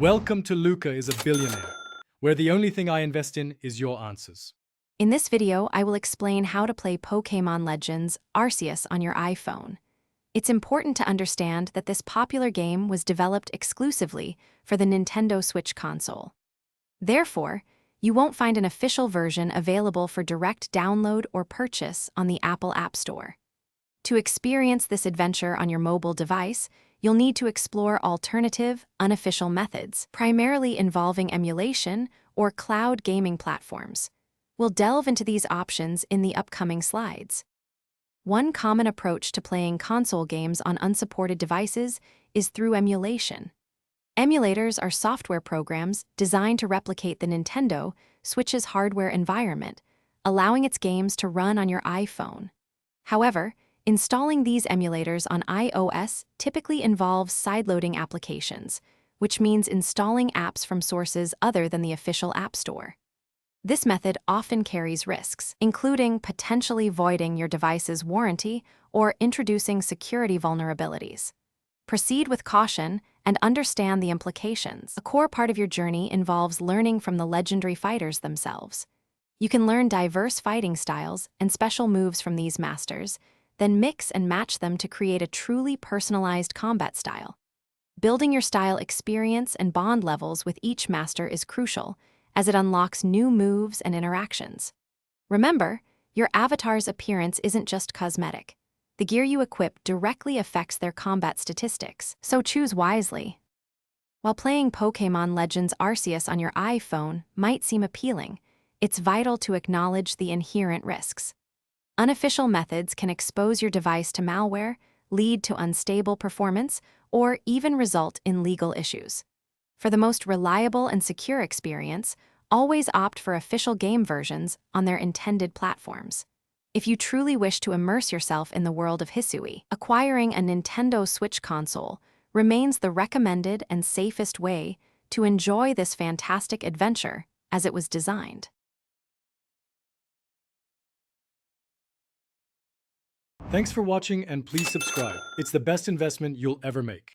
Welcome to Luca is a Billionaire, where the only thing I invest in is your answers. In this video, I will explain how to play Pokémon Legends Arceus on your iPhone. It's important to understand that this popular game was developed exclusively for the Nintendo Switch console. Therefore, you won't find an official version available for direct download or purchase on the Apple App Store. To experience this adventure on your mobile device, you'll need to explore alternative, unofficial methods, primarily involving emulation or cloud gaming platforms. We'll delve into these options in the upcoming slides. One common approach to playing console games on unsupported devices is through emulation. Emulators are software programs designed to replicate the Nintendo Switch's hardware environment, allowing its games to run on your iPhone. However, installing these emulators on iOS typically involves sideloading applications, which means installing apps from sources other than the official App Store. This method often carries risks, including potentially voiding your device's warranty or introducing security vulnerabilities. Proceed with caution and understand the implications. A core part of your journey involves learning from the legendary fighters themselves. You can learn diverse fighting styles and special moves from these masters, then mix and match them to create a truly personalized combat style. Building your style experience and bond levels with each master is crucial, as it unlocks new moves and interactions. Remember, your avatar's appearance isn't just cosmetic. The gear you equip directly affects their combat statistics, so choose wisely. While playing Pokémon Legends Arceus on your iPhone might seem appealing, it's vital to acknowledge the inherent risks. Unofficial methods can expose your device to malware, lead to unstable performance, or even result in legal issues. For the most reliable and secure experience, always opt for official game versions on their intended platforms. If you truly wish to immerse yourself in the world of Hisui, acquiring a Nintendo Switch console remains the recommended and safest way to enjoy this fantastic adventure as it was designed. Thanks for watching and please subscribe. It's the best investment you'll ever make.